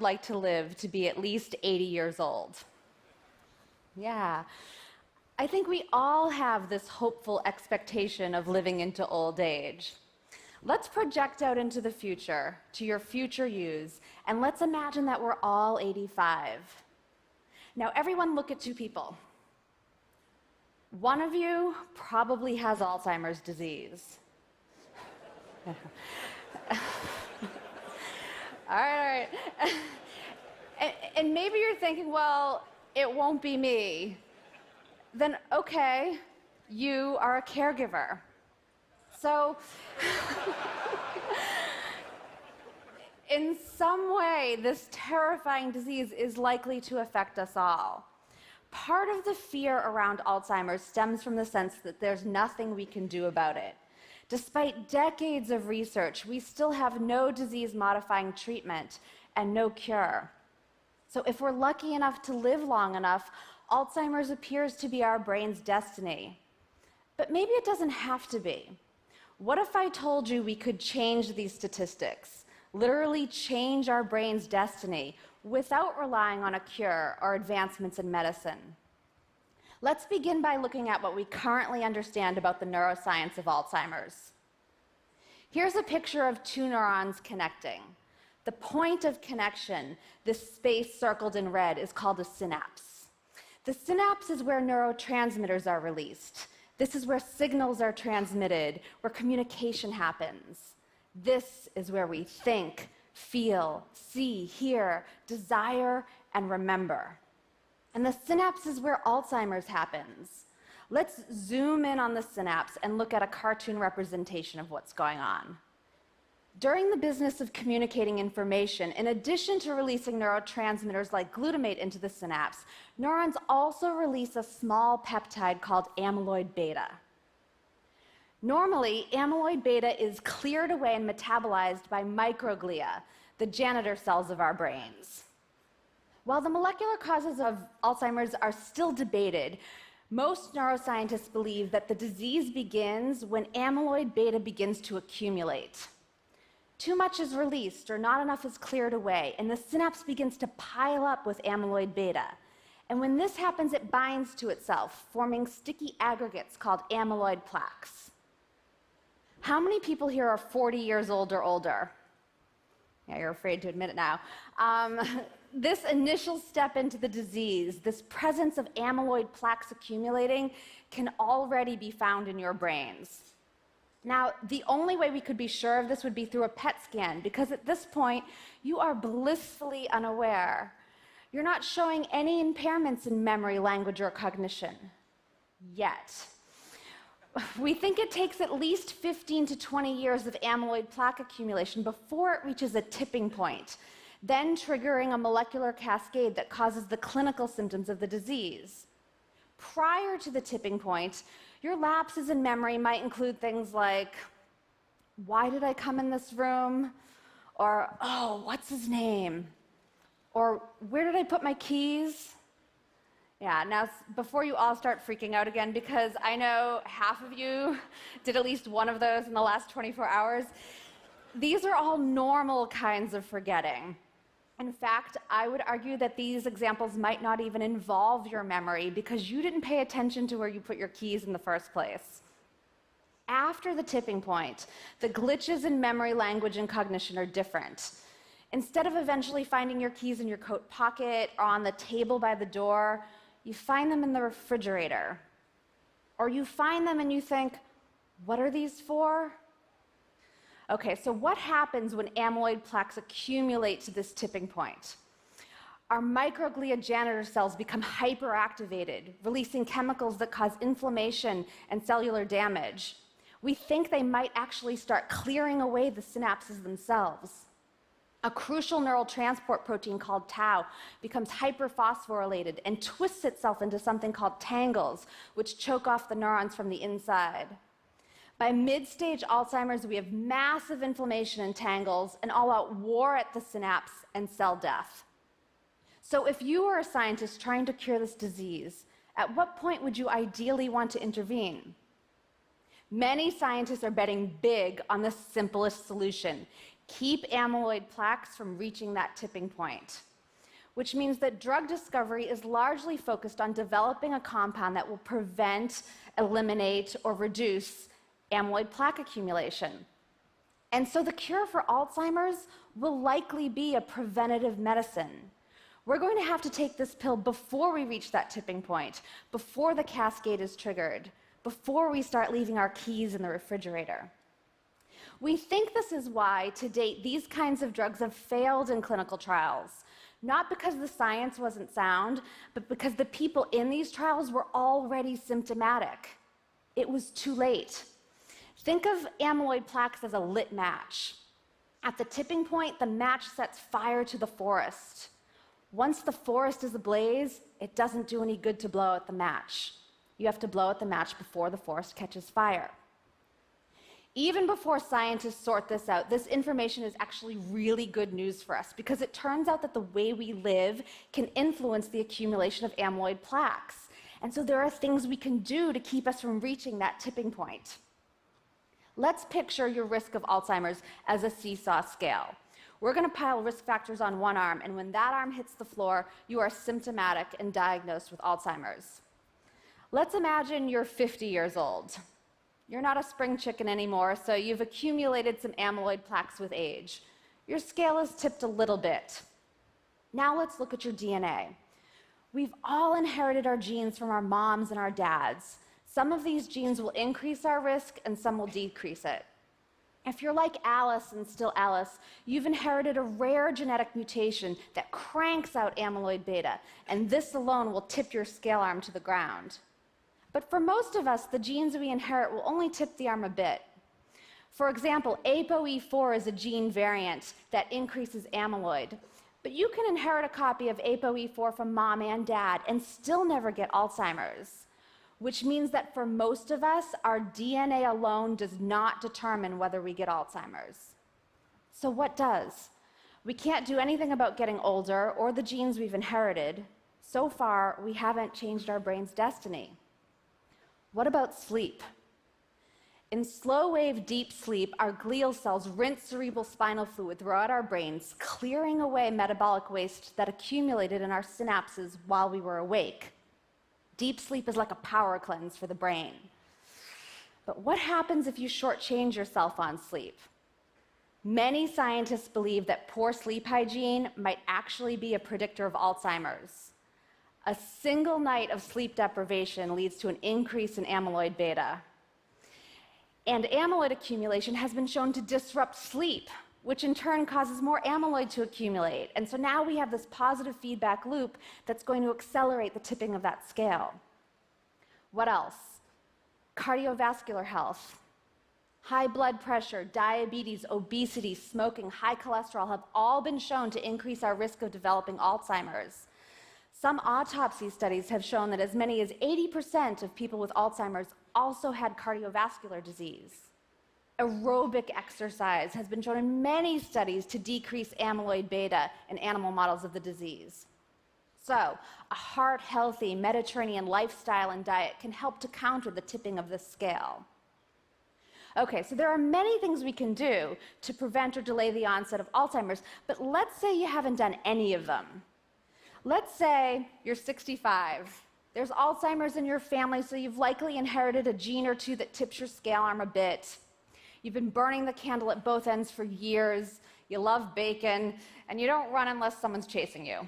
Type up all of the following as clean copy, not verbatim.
like to live to be at least 80 years old. Yeah. I think we all have this hopeful expectation of living into old age. Let's project out into the future, to your future yous, and let's imagine that we're all 85. Now, everyone look at two people. One of you probably has Alzheimer's disease. All right. And maybe you're thinking, well, it won't be me. Then, okay, you are a caregiver. So, in some way, this terrifying disease is likely to affect us all. Part of the fear around Alzheimer's stems from the sense that there's nothing we can do about it. Despite decades of research, we still have no disease-modifying treatment and no cure. So if we're lucky enough to live long enough, Alzheimer's appears to be our brain's destiny. But maybe it doesn't have to be. What if I told you we could change these statistics, literally change our brain's destiny, without relying on a cure or advancements in medicine? Let's begin by looking at what we currently understand about the neuroscience of Alzheimer's. Here's a picture of two neurons connecting. The point of connection, this space circled in red, is called a synapse. The synapse is where neurotransmitters are released. This is where signals are transmitted, where communication happens. This is where we think, feel, see, hear, desire, and remember. And the synapse is where Alzheimer's happens. Let's zoom in on the synapse and look at a cartoon representation of what's going on. During the business of communicating information, in addition to releasing neurotransmitters like glutamate into the synapse, neurons also release a small peptide called amyloid beta. Normally, amyloid beta is cleared away and metabolized by microglia, the janitor cells of our brains. While the molecular causes of Alzheimer's are still debated, most neuroscientists believe that the disease begins when amyloid beta begins to accumulate. Too much is released or not enough is cleared away, and the synapse begins to pile up with amyloid beta. And when this happens, it binds to itself, forming sticky aggregates called amyloid plaques. How many people here are 40 years old or older? Yeah, you're afraid to admit it now. This initial step into the disease, this presence of amyloid plaques accumulating, can already be found in your brains. Now, the only way we could be sure of this would be through a PET scan, because at this point, you are blissfully unaware. You're not showing any impairments in memory, language, or cognition. Yet. We think it takes at least 15 to 20 years of amyloid plaque accumulation before it reaches a tipping point, then triggering a molecular cascade that causes the clinical symptoms of the disease. Prior to the tipping point, your lapses in memory might include things like, why did I come in this room? Or, oh, what's his name? Or, where did I put my keys? Yeah, now before you all start freaking out again, because I know half of you did at least one of those in the last 24 hours, these are all normal kinds of forgetting. In fact, I would argue that these examples might not even involve your memory because you didn't pay attention to where you put your keys in the first place. After the tipping point, the glitches in memory, language, and cognition are different. Instead of eventually finding your keys in your coat pocket or on the table by the door, you find them in the refrigerator. Or you find them and you think, what are these for? Okay, so what happens when amyloid plaques accumulate to this tipping point? Our microglia janitor cells become hyperactivated, releasing chemicals that cause inflammation and cellular damage. We think they might actually start clearing away the synapses themselves. A crucial neural transport protein called tau becomes hyperphosphorylated and twists itself into something called tangles, which choke off the neurons from the inside. By mid-stage Alzheimer's, we have massive inflammation in tangles, an all-out war at the synapse, and cell death. So if you were a scientist trying to cure this disease, at what point would you ideally want to intervene? Many scientists are betting big on the simplest solution: keep amyloid plaques from reaching that tipping point, which means that drug discovery is largely focused on developing a compound that will prevent, eliminate, or reduce amyloid plaque accumulation. And so the cure for Alzheimer's will likely be a preventative medicine. We're going to have to take this pill before we reach that tipping point, before the cascade is triggered, before we start leaving our keys in the refrigerator. We think this is why, to date, these kinds of drugs have failed in clinical trials, not because the science wasn't sound, but because the people in these trials were already symptomatic. It was too late. Think of amyloid plaques as a lit match. At the tipping point, the match sets fire to the forest. Once the forest is ablaze, it doesn't do any good to blow out the match. You have to blow out the match before the forest catches fire. Even before scientists sort this out, this information is actually really good news for us because it turns out that the way we live can influence the accumulation of amyloid plaques. And so there are things we can do to keep us from reaching that tipping point. Let's picture your risk of Alzheimer's as a seesaw scale. We're going to pile risk factors on one arm, and when that arm hits the floor, you are symptomatic and diagnosed with Alzheimer's. Let's imagine you're 50 years old. You're not a spring chicken anymore, so you've accumulated some amyloid plaques with age. Your scale is tipped a little bit. Now let's look at your DNA. We've all inherited our genes from our moms and our dads. Some of these genes will increase our risk, and some will decrease it. If you're like Alice and still Alice, you've inherited a rare genetic mutation that cranks out amyloid beta, and this alone will tip your scale arm to the ground. But for most of us, the genes we inherit will only tip the arm a bit. For example, ApoE4 is a gene variant that increases amyloid. But you can inherit a copy of ApoE4 from mom and dad and still never get Alzheimer's, which means that for most of us, our DNA alone does not determine whether we get Alzheimer's. So what does? We can't do anything about getting older or the genes we've inherited. So far, we haven't changed our brain's destiny. What about sleep? In slow-wave deep sleep, our glial cells rinse cerebral spinal fluid throughout our brains, clearing away metabolic waste that accumulated in our synapses while we were awake. Deep sleep is like a power cleanse for the brain. But what happens if you shortchange yourself on sleep? Many scientists believe that poor sleep hygiene might actually be a predictor of Alzheimer's. A single night of sleep deprivation leads to an increase in amyloid beta. And amyloid accumulation has been shown to disrupt sleep, which in turn causes more amyloid to accumulate. And so now we have this positive feedback loop that's going to accelerate the tipping of that scale. What else? Cardiovascular health. High blood pressure, diabetes, obesity, smoking, high cholesterol have all been shown to increase our risk of developing Alzheimer's. Some autopsy studies have shown that as many as 80% of people with Alzheimer's also had cardiovascular disease. Aerobic exercise has been shown in many studies to decrease amyloid beta in animal models of the disease. So, a heart-healthy Mediterranean lifestyle and diet can help to counter the tipping of this scale. Okay, so there are many things we can do to prevent or delay the onset of Alzheimer's, but let's say you haven't done any of them. Let's say you're 65. There's Alzheimer's in your family, so you've likely inherited a gene or two that tips your scale arm a bit. You've been burning the candle at both ends for years, you love bacon, and you don't run unless someone's chasing you.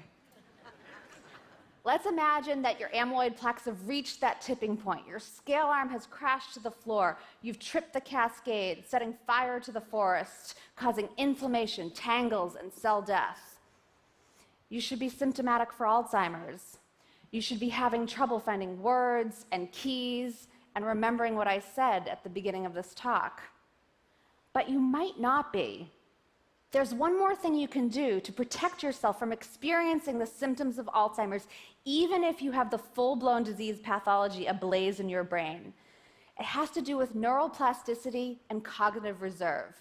Let's imagine that your amyloid plaques have reached that tipping point. Your scale arm has crashed to the floor. You've tripped the cascade, setting fire to the forest, causing inflammation, tangles, and cell death. You should be symptomatic for Alzheimer's. You should be having trouble finding words and keys and remembering what I said at the beginning of this talk. But you might not be. There's one more thing you can do to protect yourself from experiencing the symptoms of Alzheimer's, even if you have the full-blown disease pathology ablaze in your brain. It has to do with neuroplasticity and cognitive reserve.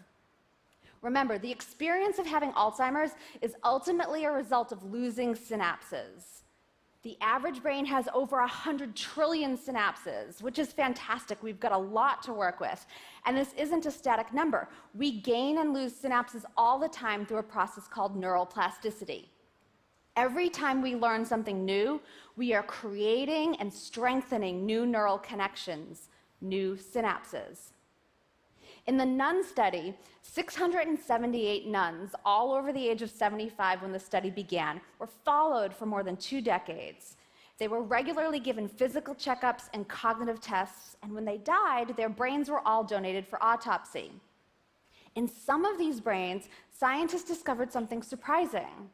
Remember, the experience of having Alzheimer's is ultimately a result of losing synapses. The average brain has over 100 trillion synapses, which is fantastic. We've got a lot to work with. And this isn't a static number. We gain and lose synapses all the time through a process called neural plasticity. Every time we learn something new, we are creating and strengthening new neural connections, new synapses. In the nun study, 678 nuns, all over the age of 75 when the study began, were followed for more than 2 decades. They were regularly given physical checkups and cognitive tests, and when they died, their brains were all donated for autopsy. In some of these brains, scientists discovered something surprising.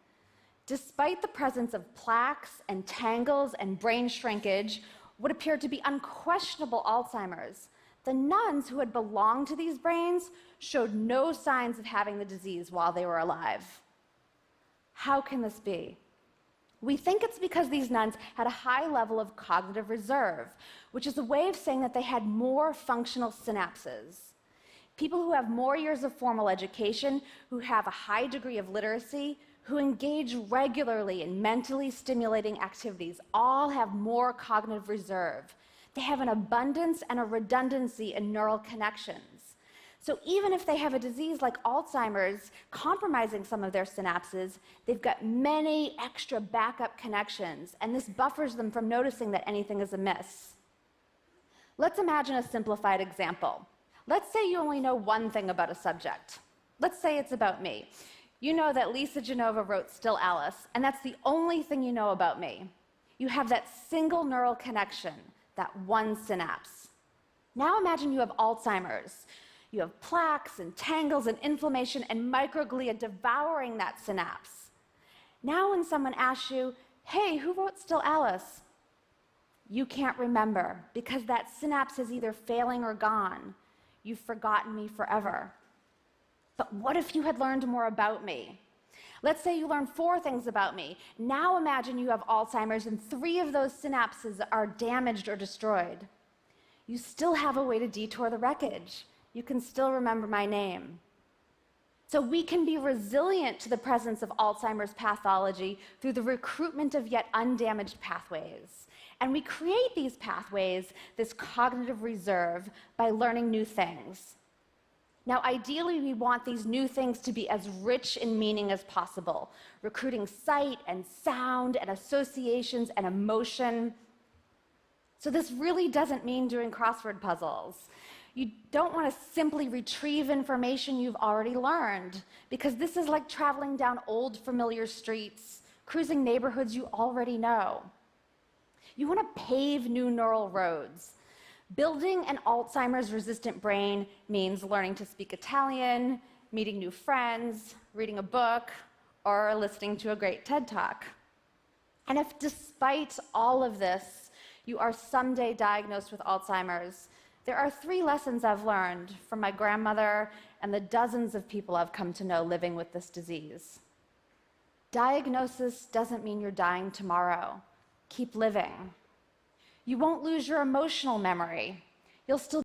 Despite the presence of plaques and tangles and brain shrinkage, what appeared to be unquestionable Alzheimer's, the nuns who had belonged to these brains showed no signs of having the disease while they were alive. How can this be? We think it's because these nuns had a high level of cognitive reserve, which is a way of saying that they had more functional synapses. People who have more years of formal education, who have a high degree of literacy, who engage regularly in mentally stimulating activities, all have more cognitive reserve. They have an abundance and a redundancy in neural connections. So even if they have a disease like Alzheimer's compromising some of their synapses, they've got many extra backup connections, and this buffers them from noticing that anything is amiss. Let's imagine a simplified example. Let's say you only know one thing about a subject. Let's say it's about me. You know that Lisa Genova wrote Still Alice, and that's the only thing you know about me. You have that single neural connection, that one synapse. Now imagine you have Alzheimer's. You have plaques and tangles and inflammation and microglia devouring that synapse. Now when someone asks you, hey, who wrote Still Alice? You can't remember because that synapse is either failing or gone. You've forgotten me forever. But what if you had learned more about me? Let's say you learned 4 things about me. Now imagine you have Alzheimer's and 3 of those synapses are damaged or destroyed. You still have a way to detour the wreckage. You can still remember my name. So we can be resilient to the presence of Alzheimer's pathology through the recruitment of yet undamaged pathways. And we create these pathways, this cognitive reserve, by learning new things. Now, ideally, we want these new things to be as rich in meaning as possible, recruiting sight and sound and associations and emotion. So this really doesn't mean doing crossword puzzles. You don't want to simply retrieve information you've already learned, because this is like traveling down old familiar streets, cruising neighborhoods you already know. You want to pave new neural roads. Building an Alzheimer's-resistant brain means learning to speak Italian, meeting new friends, reading a book, or listening to a great TED Talk. And if despite all of this, you are someday diagnosed with Alzheimer's, there are 3 lessons I've learned from my grandmother and the dozens of people I've come to know living with this disease. Diagnosis doesn't mean you're dying tomorrow. Keep living. You won't lose your emotional memory. You'll still